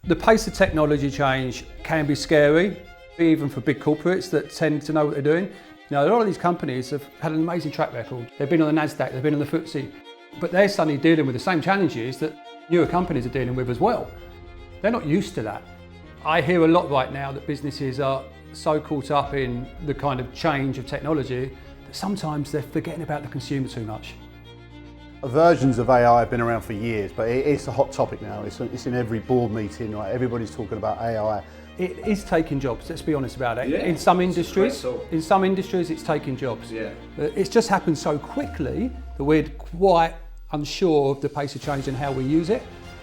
The pace of technology change can be scary, even for big corporates that tend to know what they're doing. A lot of these companies have had an amazing track record. They've been on the NASDAQ, they've been on the FTSE, but they're suddenly dealing with the same challenges that newer companies are dealing with as well. They're not used to that. I hear a lot right now that businesses are so caught up in the kind of change of technology that sometimes they're forgetting about the consumer too much. Versions of AI have been around for years, but it's a hot topic now. It's in every board meeting, right? Everybody's talking about AI. It is taking jobs, let's be honest about it. Yeah, in some industries, it's taking jobs. Yeah. It's just happened so quickly that we're quite unsure of the pace of change and how we use it,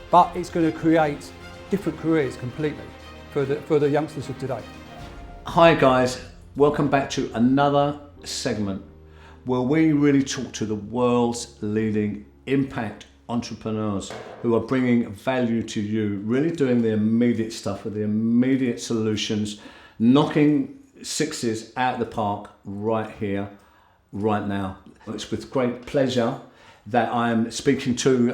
but it's going to create different careers completely for the youngsters of today. Hi guys, welcome back to another segment where we really talk to the world's leading impact entrepreneurs who are bringing value to you, really doing the immediate stuff with the immediate solutions, knocking sixes out of the park right here, right now. It's with great pleasure that I'm speaking to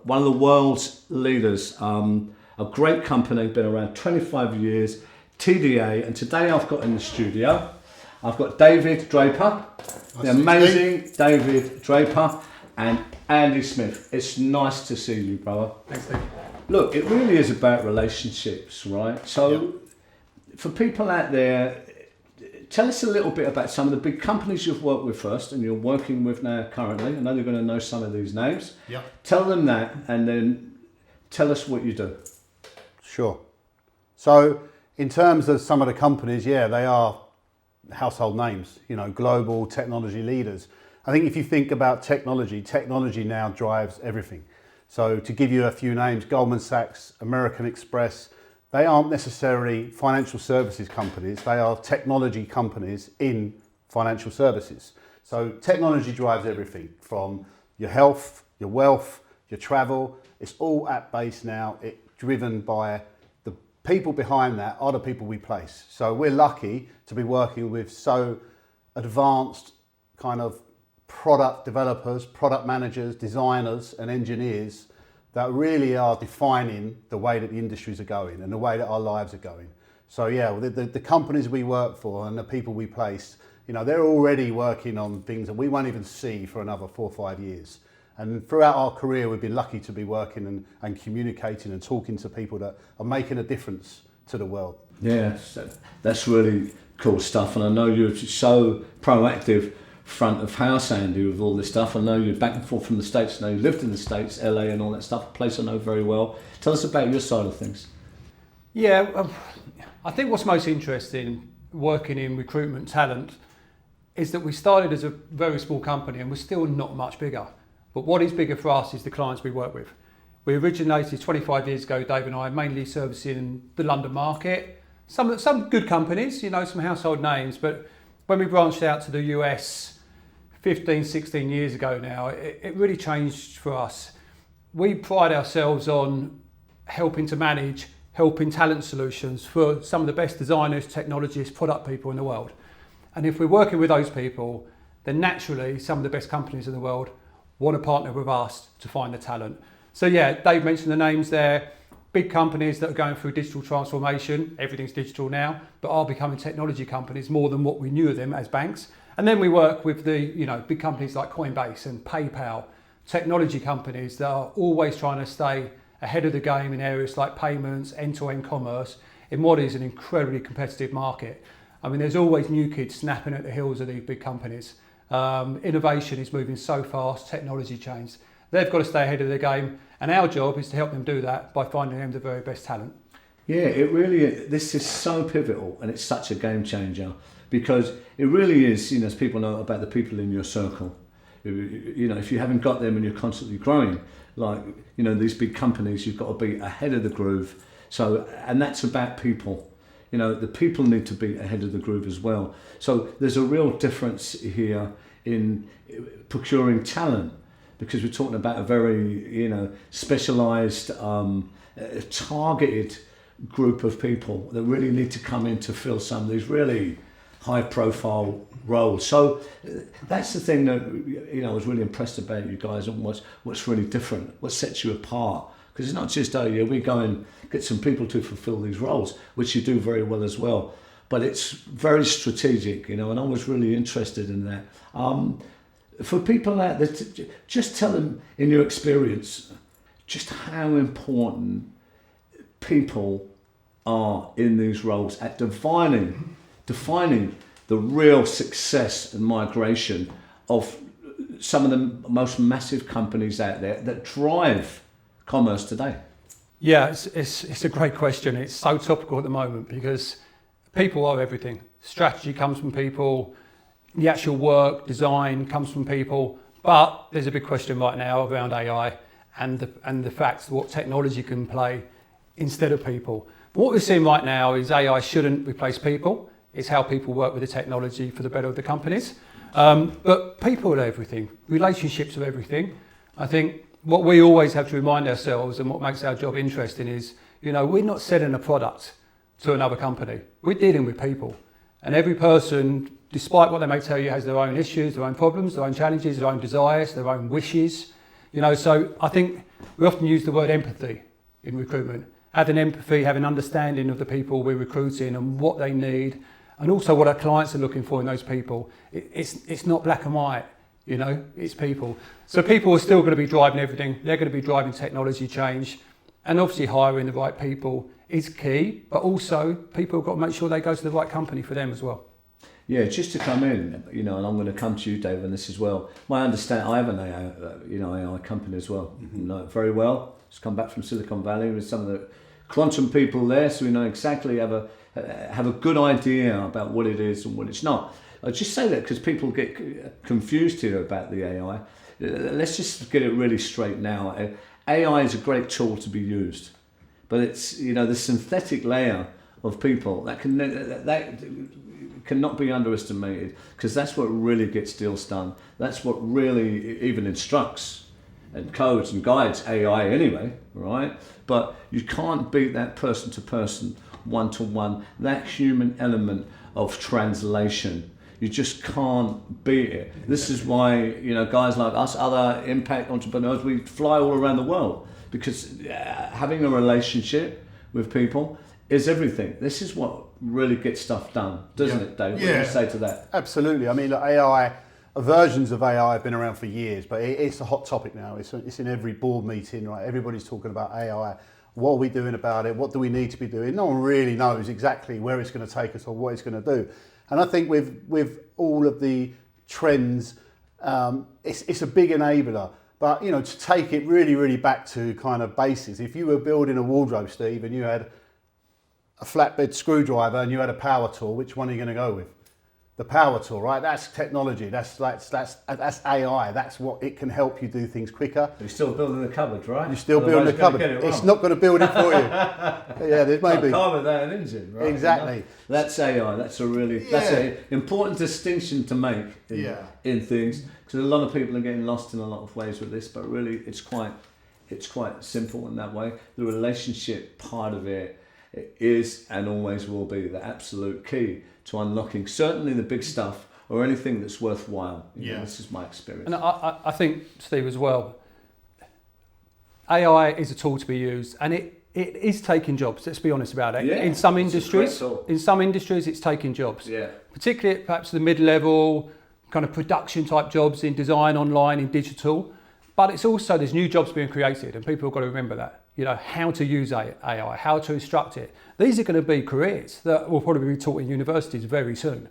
one of the world's leaders, a great company, been around 25 years, TDA, and today I've got in the studio, I've got David Draper, the amazing David Draper, and Andy Smith. It's nice to see you, brother. Thanks, Steve. Look, it really is about relationships, right? So for people out there, tell us a little bit about some of the big companies you've worked with first and you're working with now currently. I know you're going to know some of these names. Yeah. Tell them that and then tell us what you do. Sure. So in terms of some of the companies, they are household names, global technology leaders. I think if you think about technology now drives everything. So to give you a few names, Goldman Sachs, American Express, they aren't necessarily financial services companies, they are technology companies in financial services. So technology drives everything from your health, your wealth, your travel. It's all app based now, it's driven by the people behind that are the people we place. So we're lucky to be working with so advanced kind of product developers, product managers, designers and engineers that really are defining the way that the industries are going and the way that our lives are going. So the companies we work for and the people we place, they're already working on things that we won't even see for another 4 or 5 years. And throughout our career, we've been lucky to be working and communicating and talking to people that are making a difference to the world. Yeah, that's really cool stuff. And I know you're so proactive front of house, Andy, with all this stuff. I know you're back and forth from the States. I know you lived in the States, LA and all that stuff, a place I know very well. Tell us about your side of things. Yeah, I think what's most interesting working in recruitment talent is that we started as a very small company and we're still not much bigger. But what is bigger for us is the clients we work with. We originated 25 years ago, Dave and I, mainly servicing the London market. Some good companies, some household names, but when we branched out to the US 15, 16 years ago now, it really changed for us. We pride ourselves on helping talent solutions for some of the best designers, technologists, product people in the world. And if we're working with those people, then naturally some of the best companies in the world want to partner with us to find the talent. So Dave mentioned the names there, big companies that are going through digital transformation, everything's digital now, but are becoming technology companies more than what we knew of them as banks. And then we work with the big companies like Coinbase and PayPal, technology companies that are always trying to stay ahead of the game in areas like payments, end-to-end commerce, in what is an incredibly competitive market. I mean, there's always new kids snapping at the heels of these big companies. Innovation is moving so fast, technology change. They've got to stay ahead of the game, and our job is to help them do that by finding them the very best talent. Yeah, it really is. This is so pivotal and it's such a game changer because it really is, as people know about the people in your circle. If you haven't got them and you're constantly growing, like, these big companies, you've got to be ahead of the groove. So, and that's about people. The people need to be ahead of the groove as well. So there's a real difference here in procuring talent because we're talking about a very, specialised, targeted group of people that really need to come in to fill some of these really high-profile roles. So that's the thing that I was really impressed about you guys and what's really different, what sets you apart Because it's not just, oh yeah, we go and get some people to fulfill these roles, which you do very well as well. But it's very strategic, you know, and I was really interested in that. For people out there, just tell them in your experience just how important people are in these roles at defining the real success and migration of some of the most massive companies out there that drive commerce today. Yeah, it's a great question. It's so topical at the moment because people are everything. Strategy comes from people, the actual work, design comes from people, but there's a big question right now around AI and the fact what technology can play instead of people. What we're seeing right now is AI shouldn't replace people. It's how people work with the technology for the better of the companies. But people are everything. Relationships are everything. I think what we always have to remind ourselves and what makes our job interesting is, you know, we're not selling a product to another company. We're dealing with people. And every person, despite what they may tell you, has their own issues, their own problems, their own challenges, their own desires, their own wishes. You know, so I think we often use the word empathy in recruitment. Having empathy, having understanding of the people we're recruiting and what they need, and also what our clients are looking for in those people. It's not black and white, you know, it's people. So people are still going to be driving everything. They're going to be driving technology change. And obviously hiring the right people is key, but also people have got to make sure they go to the right company for them as well. Yeah, just to come in, you know, and I'm going to come to you, Dave, on this as well. My understanding, I have an AI company as well. Mm-hmm. Know it very well. Just come back from Silicon Valley with some of the quantum people there, so we know exactly, have a good idea about what it is and what it's not. I just say that because people get confused here about the AI. Let's just get it really straight now. AI is a great tool to be used, but it's, you know, the synthetic layer of people that cannot be underestimated, because that's what really gets deals done. That's what really even instructs and codes and guides AI anyway, right? But you can't beat that person to person, one to one, that human element of translation. You just can't beat it. This is why, you know, guys like us, other impact entrepreneurs, we fly all around the world, because having a relationship with people is everything. This is what really gets stuff done, doesn't it, Dave? What do you say to that? Absolutely. I mean, look, AI, versions of AI have been around for years, but it's a hot topic now. It's in every board meeting, right? Everybody's talking about AI. What are we doing about it? What do we need to be doing? No one really knows exactly where it's going to take us or what it's going to do. And I think with all of the trends, it's a big enabler. But, you know, to take it really, really back to kind of basics, if you were building a wardrobe, Steve, and you had a flatbed screwdriver and you had a power tool, which one are you going to go with? The power tool, right? That's technology. That's AI. That's what it can help you do things quicker. You're still building the cupboard, right? You're still building the cupboard. It's not going to build it for you. Yeah, there's maybe. Can't car without an engine, right? Exactly. You know? That's AI. That's an important distinction to make in things, because a lot of people are getting lost in a lot of ways with this. But really, it's quite simple in that way. The relationship part of it is and always will be the absolute key to unlocking certainly the big stuff or anything that's worthwhile. You know, this is my experience. And I think, Steve, as well, AI is a tool to be used, and it is taking jobs. Let's be honest about it. Yeah, in some industries, it's taking jobs. Yeah. Particularly at perhaps the mid-level kind of production type jobs in design, online, in digital. But it's also, there's new jobs being created, and people have got to remember that. You know, how to use AI, how to instruct it. These are going to be careers that will probably be taught in universities very soon.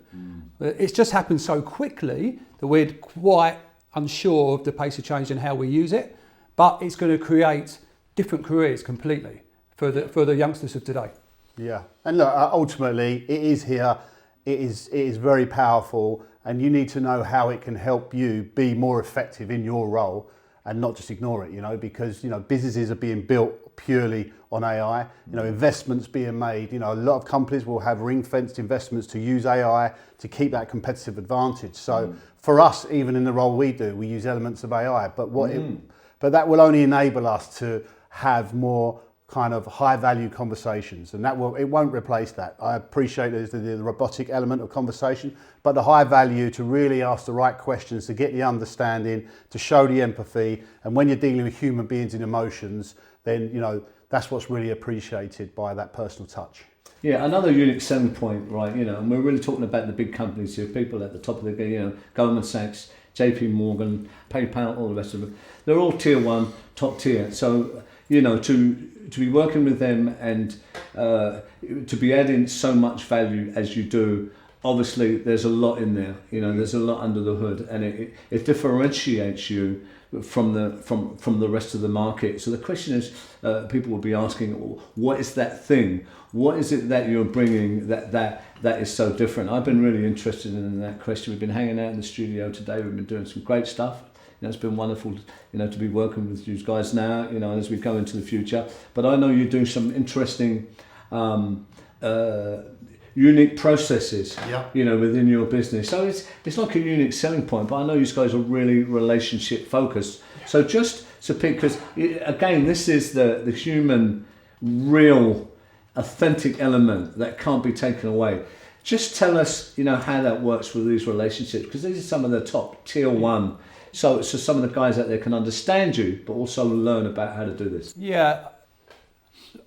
It's just happened so quickly that we're quite unsure of the pace of change and how we use it. But it's going to create different careers completely for the youngsters of today. Yeah, and look, ultimately, it is here. It is very powerful, and you need to know how it can help you be more effective in your role, and not just ignore it, you know, because, you know, businesses are being built purely on AI, you know, investments being made, you know, a lot of companies will have ring-fenced investments to use AI to keep that competitive advantage. So for us, even in the role we do, we use elements of AI, but but that will only enable us to have more kind of high value conversations, and it won't replace that. I appreciate there's the robotic element of conversation, but the high value to really ask the right questions, to get the understanding, to show the empathy, and when you're dealing with human beings and emotions, then that's what's really appreciated by that personal touch. Yeah, another unique selling point, right? And we're really talking about the big companies here, people at the top of the game, Goldman Sachs, JP Morgan, PayPal, all the rest of them. They're all tier one, top tier. So, to be working with them and to be adding so much value as you do, obviously there's a lot in there. There's a lot under the hood, and it differentiates you from the rest of the market. So the question is, people will be asking, what is that thing? What is it that you're bringing that is so different? I've been really interested in that question. We've been hanging out in the studio today. We've been doing some great stuff. It's been wonderful, to be working with you guys now, as we go into the future. But I know you do some interesting, unique processes, within your business. So it's like a unique selling point. But I know you guys are really relationship focused. So Pete, because again, this is the human, real, authentic element that can't be taken away. Just tell us, how that works with these relationships, because these are some of the top tier one. So some of the guys out there can understand you, but also learn about how to do this. Yeah,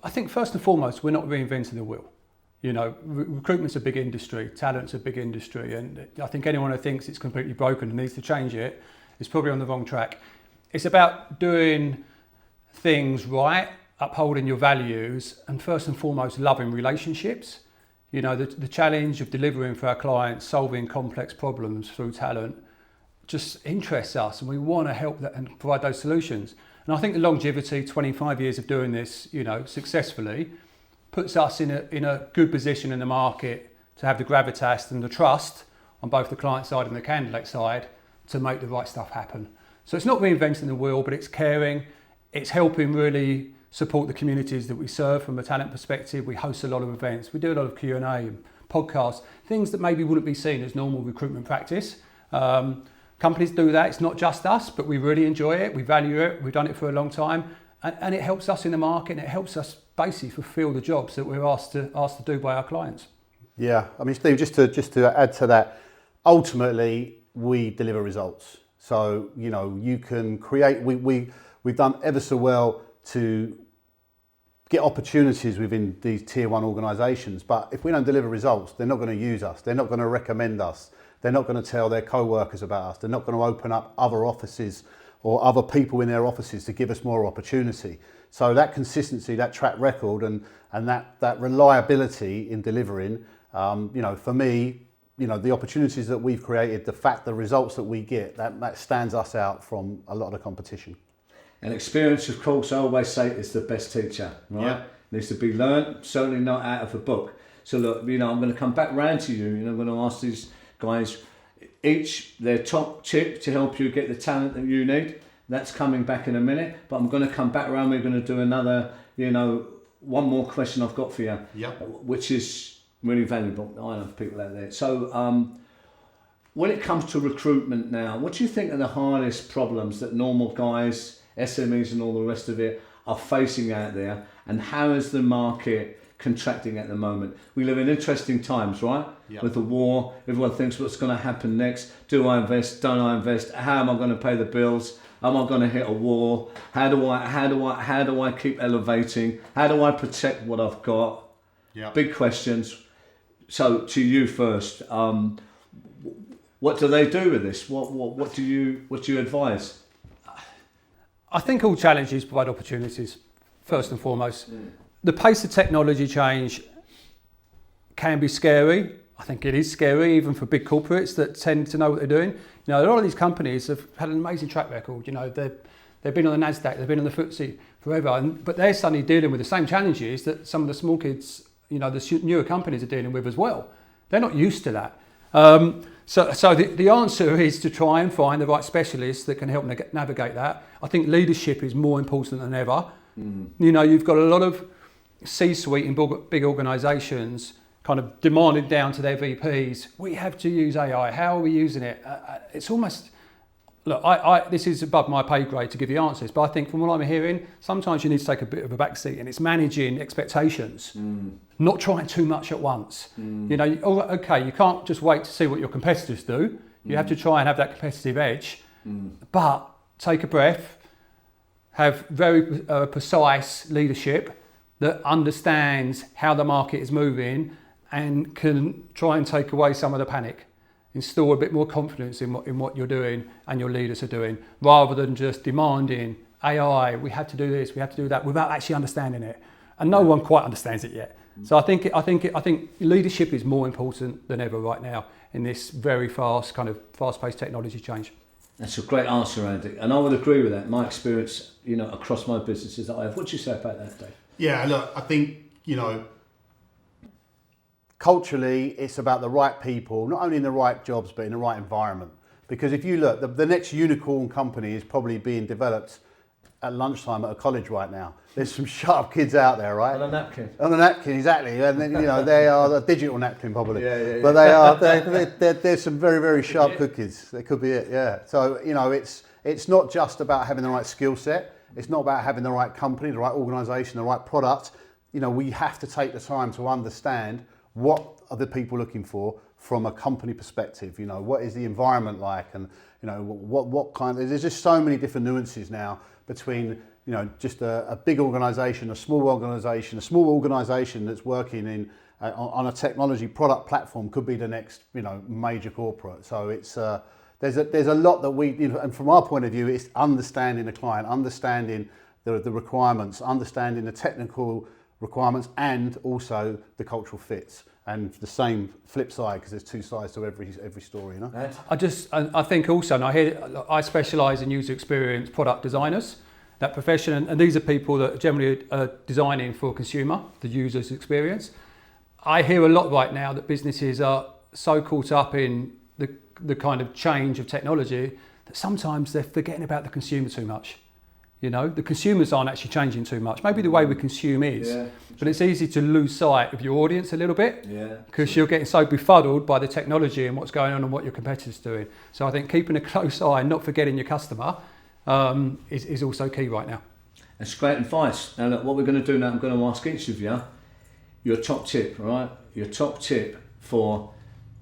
I think first and foremost, we're not reinventing the wheel. Recruitment's a big industry, talent's a big industry, and I think anyone who thinks it's completely broken and needs to change it is probably on the wrong track. It's about doing things right, upholding your values, and first and foremost, loving relationships. The challenge of delivering for our clients, solving complex problems through talent, just interests us, and we want to help that and provide those solutions. And I think the longevity, 25 years of doing this, successfully, puts us in a good position in the market to have the gravitas and the trust on both the client side and the candidate side to make the right stuff happen. So it's not reinventing the wheel, but it's caring. It's helping really support the communities that we serve from a talent perspective. We host a lot of events. We do a lot of Q&A and podcasts, things that maybe wouldn't be seen as normal recruitment practice. Companies do that. It's not just us, but we really enjoy it. We value it. We've done it for a long time, and it helps us in the market. And it helps us basically fulfil the jobs that we're asked to do by our clients. Yeah, I mean, Steve, just to add to that, ultimately we deliver results. So you can create. We've done ever so well to get opportunities within these tier one organisations, but if we don't deliver results, they're not going to use us. They're not going to recommend us. They're not going to tell their co-workers about us. They're not going to open up other offices or other people in their offices to give us more opportunity. So that consistency, that track record, and that reliability in delivering, for me, the opportunities that we've created, the results that we get, that stands us out from a lot of the competition. And experience, of course, I always say, is the best teacher, right? Yeah. Needs to be learned, certainly not out of a book. So look, I'm going to come back round to you. I'm going to ask these guys each their top tip to help you get the talent that you need. That's coming back in a minute, but I'm going to come back around. We're going to do another, one more question I've got for you, which is really valuable. I know people out there. So when it comes to recruitment now, what do you think are the hardest problems that normal guys, SMEs and all the rest of it are facing out there, and how is the market contracting at the moment? We live in interesting times, right? Yep. With the war, everyone thinks what's going to happen next. Do I invest? Don't I invest? How am I going to pay the bills? Am I going to hit a wall? How do I keep elevating? How do I protect what I've got? Yep. Big questions. So to you first, what do they do with this? What do you advise? I think all challenges provide opportunities, first and foremost. The pace of technology change can be scary. I think it is scary even for big corporates that tend to know what they're doing. A lot of these companies have had an amazing track record. They've been on the NASDAQ, they've been on the FTSE forever, but they're suddenly dealing with the same challenges that some of the small kids, the newer companies are dealing with as well. They're not used to that. So the answer is to try and find the right specialists that can help navigate that. I think leadership is more important than ever. You've got a lot of C-suite in big organisations kind of demanded down to their VPs, we have to use AI. How are we using it? It's almost, look, this is above my pay grade to give you answers, but I think from what I'm hearing, sometimes you need to take a bit of a backseat, and it's managing expectations, not trying too much at once. Okay, you can't just wait to see what your competitors do. You have to try and have that competitive edge, but take a breath, have very precise leadership that understands how the market is moving and can try and take away some of the panic, instill a bit more confidence in what you're doing and your leaders are doing, rather than just demanding AI, we have to do this, we have to do that, without actually understanding it. And no one quite understands it yet. So I think leadership is more important than ever right now in this very fast-paced technology change. That's a great answer, Andy, and I would agree with that. My experience, across my businesses that I have. What do you say about that, Dave? Yeah, look, I think, culturally, it's about the right people, not only in the right jobs, but in the right environment. Because if you look, the next unicorn company is probably being developed at lunchtime at a college right now. There's some sharp kids out there, right? On a napkin. On a napkin, exactly. And then, they are a digital napkin probably. Yeah. But there's some very, very sharp cookies. That could be it, yeah. So, it's not just about having the right skill set. It's not about having the right company, the right organisation, the right product. We have to take the time to understand what are the people looking for from a company perspective. What is the environment like, and what kind of, there's just so many different nuances now between just a big organisation, a small organisation that's working on a technology product platform could be the next major corporate. So it's there's a lot that we, and from our point of view, it's understanding the client, understanding the requirements, understanding the technical requirements, and also the cultural fits. And the same flip side, because there's two sides to every story, I think also, and I specialise in user experience product designers, that profession, and these are people that generally are designing for consumer, the user's experience. I hear a lot right now that businesses are so caught up in the kind of change of technology that sometimes they're forgetting about the consumer too much. The consumers aren't actually changing too much. Maybe the way we consume is, but it's easy to lose sight of your audience a little bit, because you're getting so befuddled by the technology and what's going on and what your competitors are doing. So I think keeping a close eye and not forgetting your customer is also key right now. That's great advice. Now look, what we're going to do now, I'm going to ask each of you your top tip, right? Your top tip for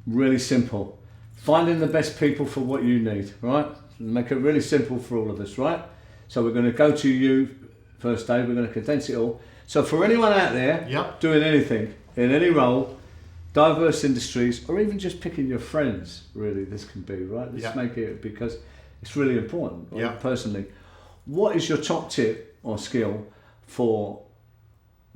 really simple, finding the best people for what you need, right? Make it really simple for all of us, right? So we're going to go to you first, Dave. We're going to condense it all. So for anyone out there doing anything, in any role, diverse industries, or even just picking your friends, really, this can be, right? Let's make it, because it's really important, right? Personally. What is your top tip or skill for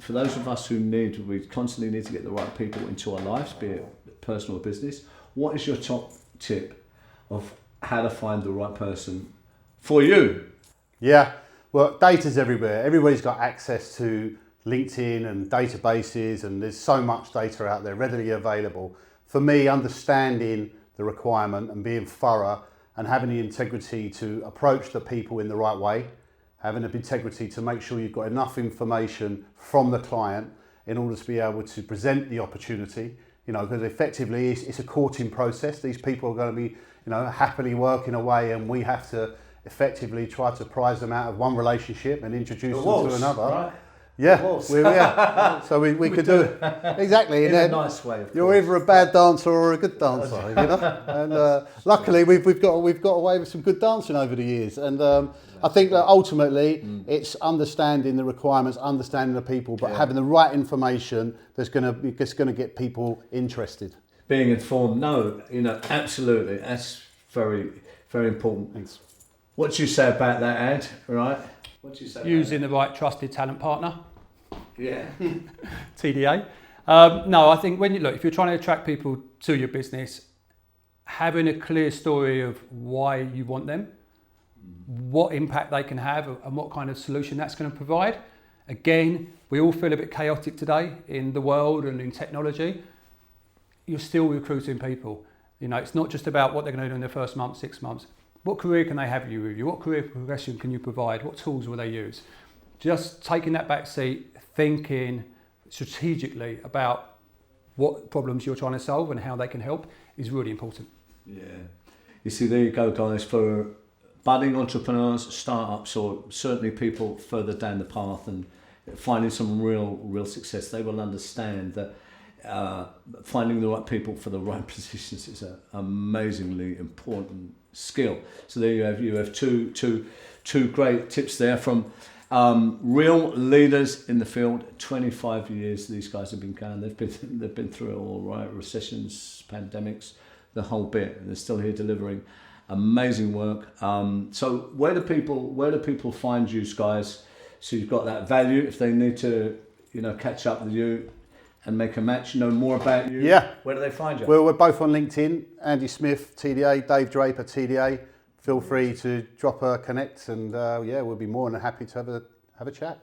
those of us we constantly need to get the right people into our lives, be it personal or business? What is your top tip of how to find the right person for you? Yeah, well, data's everywhere. Everybody's got access to LinkedIn and databases, and there's so much data out there readily available. For me, understanding the requirement and being thorough and having the integrity to approach the people in the right way, having the integrity to make sure you've got enough information from the client in order to be able to present the opportunity, because effectively it's a courting process. These people are going to be, happily working away, and we have to effectively try to prize them out of one relationship and introduce them to another. Right? Yeah, so we could do it exactly in a nice way. You're either a bad dancer or a good dancer, And luckily we've got away with some good dancing over the years. And I think that ultimately it's understanding the requirements, understanding the people, but having the right information that's going to get people interested. Being informed, absolutely, that's very, very important. Thanks. What do you say about that, Ad? Right? What do you say? Using the right trusted talent partner. Yeah. TDA. No, I think if you're trying to attract people to your business, having a clear story of why you want them, what impact they can have, and what kind of solution that's going to provide. Again, we all feel a bit chaotic today in the world and in technology. You're still recruiting people. It's not just about what they're going to do in their first month, 6 months. What career can they have with you? What career progression can you provide? What tools will they use? Just taking that back seat, thinking strategically about what problems you're trying to solve and how they can help is really important. Yeah. You see, there you go, guys, for budding entrepreneurs, startups, or certainly people further down the path and finding some real success. They will understand that finding the right people for the right positions is an amazingly important skill. So there you have two great tips there from real leaders in the field. 25 years these guys have been going. They've been through it all, right? Recessions, pandemics, the whole bit. And they're still here delivering amazing work. So where do people find you guys? So you've got that value if they need to, catch up with you and make a match, know more about you. Yeah. Where do they find you? Well, we're both on LinkedIn. Andy Smith, TDA, Dave Draper, TDA. Feel free to drop a connect, and we'll be more than happy to have a chat.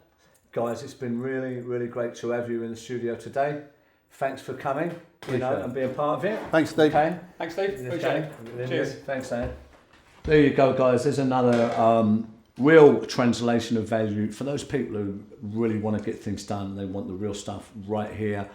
Guys, it's been really, really great to have you in the studio today. Thanks for coming, and being part of it. Thanks, Steve. Okay. Thanks, Steve. Appreciate it. Cheers. Thanks, Dan. There you go, guys. There's another real translation of value for those people who really want to get things done. They want the real stuff right here,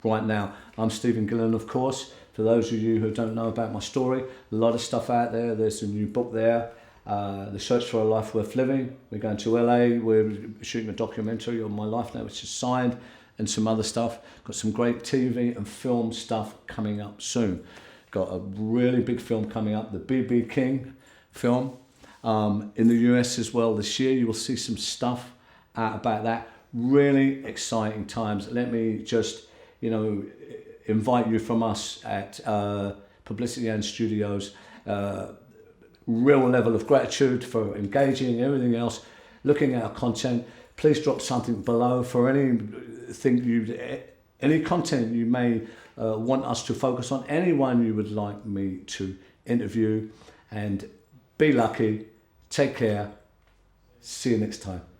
right now. I'm Stephen Gillen, of course. For those of you who don't know about my story, a lot of stuff out there. There's a new book there, The Search for a Life Worth Living. We're going to LA. We're shooting a documentary on my life now, which is signed, and some other stuff. Got some great TV and film stuff coming up soon. Got a really big film coming up, the B.B. King film. In the US as well this year, you will see some stuff out about that. Really exciting times. Let me just, invite you from us at Publicity and Studios. Real level of gratitude for engaging, everything else, looking at our content. Please drop something below for any content you may want us to focus on, anyone you would like me to interview, and be lucky. Take care. See you next time.